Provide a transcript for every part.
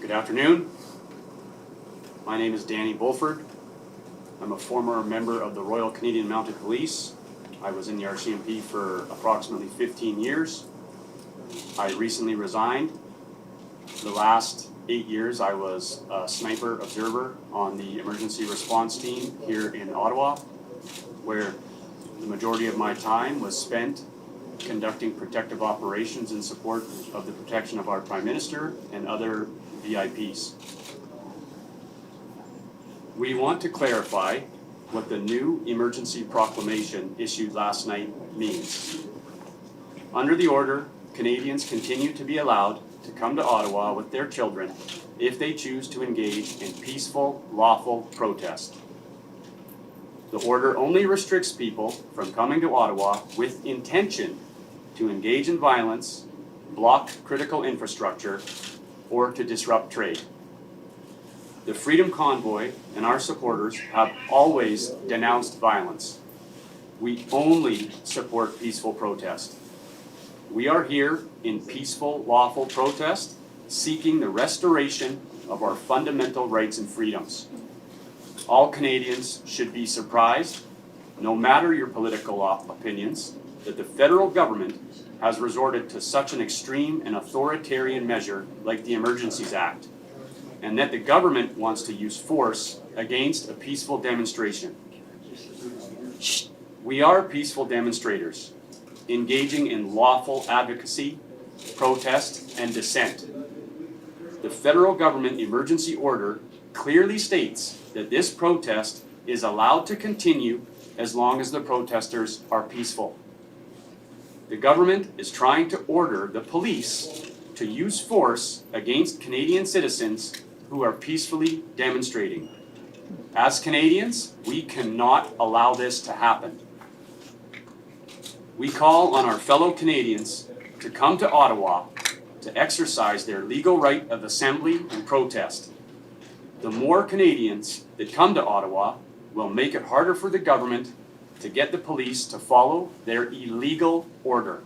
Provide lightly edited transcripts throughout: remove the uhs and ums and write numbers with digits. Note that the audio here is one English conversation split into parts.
Good afternoon. My name is Danny Bulford. I'm a former member of the Royal Canadian Mounted Police. I was in the RCMP for approximately 15 years. I recently resigned. For the last 8 years, I was a sniper observer on the emergency response team here in Ottawa, where the majority of my time was spent conducting protective operations in support of the protection of our Prime Minister and other VIPs. We want to clarify what the new emergency proclamation issued last night means. Under the order, Canadians continue to be allowed to come to Ottawa with their children if they choose to engage in peaceful, lawful protest. The order only restricts people from coming to Ottawa with intention to engage in violence, block critical infrastructure, or to disrupt trade. The Freedom Convoy and our supporters have always denounced violence. We only support peaceful protest. We are here in peaceful, lawful protest, seeking the restoration of our fundamental rights and freedoms. All Canadians should be surprised, no matter your political opinions, that the federal government has resorted to such an extreme and authoritarian measure like the Emergencies Act, and that the government wants to use force against a peaceful demonstration. We are peaceful demonstrators, engaging in lawful advocacy, protest, and dissent. The federal government emergency order clearly states that this protest is allowed to continue as long as the protesters are peaceful. The government is trying to order the police to use force against Canadian citizens who are peacefully demonstrating. As Canadians, we cannot allow this to happen. We call on our fellow Canadians to come to Ottawa to exercise their legal right of assembly and protest. The more Canadians that come to Ottawa will make it harder for the government to get the police to follow their illegal order.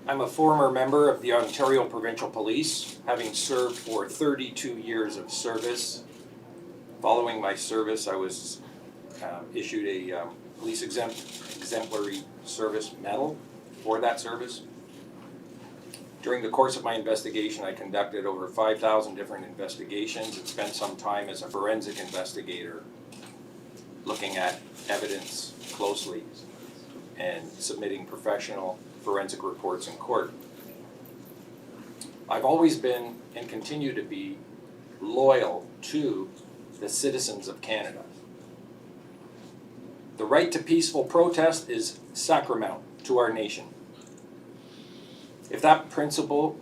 I'm a former member of the Ontario Provincial Police, having served for 32 years of service. Following my service, I was issued a police exemplary service medal for that service. During the course of my investigation, I conducted over 5,000 different investigations and spent some time as a forensic investigator looking at evidence closely and submitting professional forensic reports in court. I've always been and continue to be loyal to the citizens of Canada. The right to peaceful protest is sacrosanct to our nation. If that principle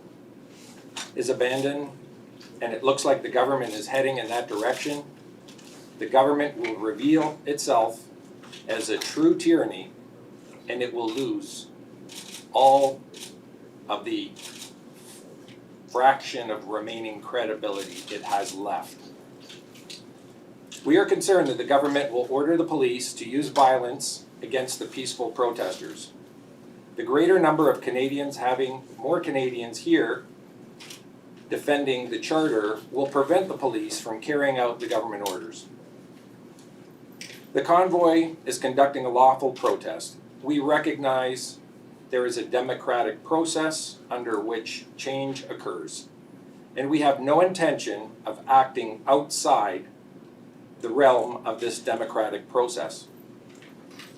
is abandoned and it looks like the government is heading in that direction, the government will reveal itself as a true tyranny and it will lose all of the fraction of remaining credibility it has left. We are concerned that the government will order the police to use violence against the peaceful protesters. The greater number of Canadians having more Canadians here defending the Charter will prevent the police from carrying out the government orders. The Convoy is conducting a lawful protest. We recognize there is a democratic process under which change occurs, and we have no intention of acting outside the realm of this democratic process.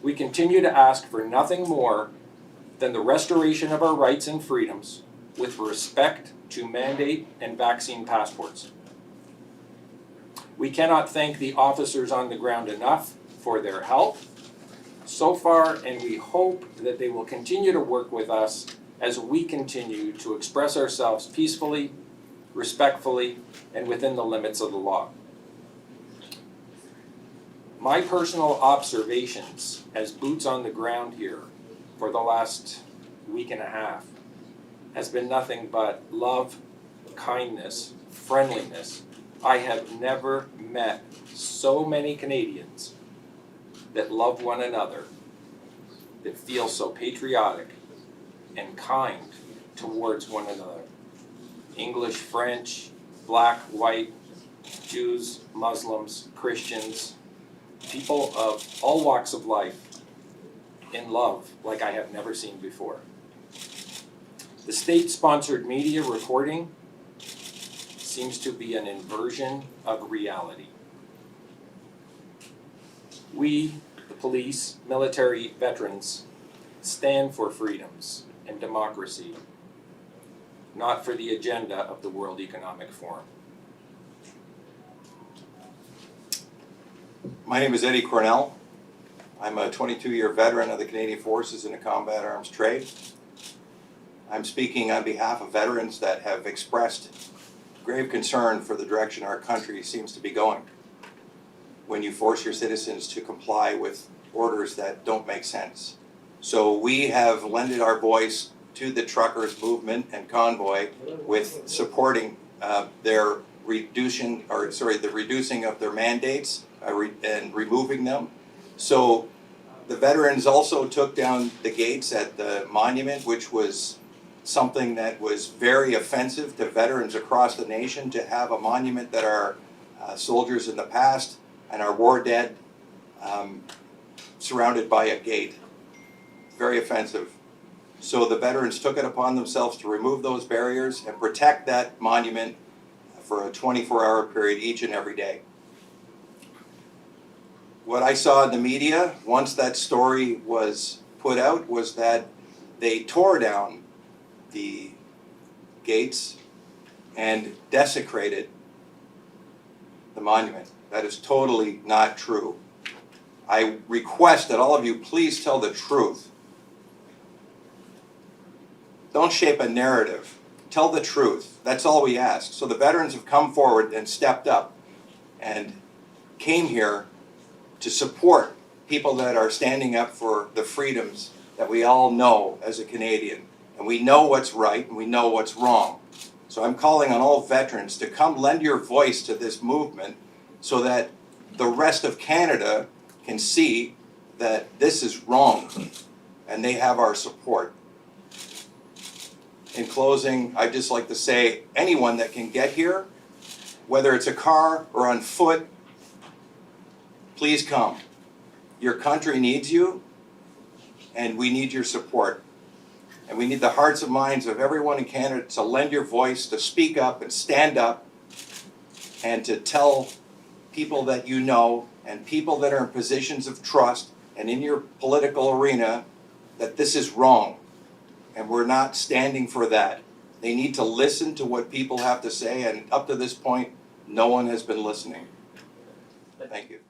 We continue to ask for nothing more than the restoration of our rights and freedoms with respect to mandate and vaccine passports. We cannot thank the officers on the ground enough for their help so far, and we hope that they will continue to work with us as we continue to express ourselves peacefully, respectfully, and within the limits of the law. My personal observations as boots on the ground here for the last week and a half has been nothing but love, kindness, friendliness. I have never met so many Canadians that love one another, that feel so patriotic and kind towards one another. English, French, black, white, Jews, Muslims, Christians, people of all walks of life in love like I have never seen before. The state-sponsored media reporting seems to be an inversion of reality. We, the police, military, veterans, stand for freedoms and democracy, not for the agenda of the World Economic Forum. My name is Eddie Cornell. I'm a 22-year veteran of the Canadian Forces in the combat arms trade. I'm speaking on behalf of veterans that have expressed grave concern for the direction our country seems to be going when you force your citizens to comply with orders that don't make sense. So we have lended our voice to the truckers movement and Convoy with supporting the reducing of their mandates and removing them. So the veterans also took down the gates at the monument, which was something that was very offensive to veterans across the nation, to have a monument that our soldiers in the past and our war dead surrounded by a gate. Very offensive. So the veterans took it upon themselves to remove those barriers and protect that monument for a 24-hour period each and every day. What I saw in the media, once that story was put out, was that they tore down the gates and desecrated the monument. That is totally not true. I request that all of you please tell the truth. Don't shape a narrative. Tell the truth. That's all we ask. So the veterans have come forward and stepped up and came here to support people that are standing up for the freedoms that we all know as a Canadian. And we know what's right and we know what's wrong. So I'm calling on all veterans to come lend your voice to this movement so that the rest of Canada can see that this is wrong and they have our support. In closing, I'd just like to say, anyone that can get here, whether it's a car or on foot, please come. Your country needs you, and we need your support. And we need the hearts and minds of everyone in Canada to lend your voice, to speak up and stand up, and to tell people that you know and people that are in positions of trust and in your political arena that this is wrong. And we're not standing for that. They need to listen to what people have to say, and up to this point, no one has been listening. Thank you.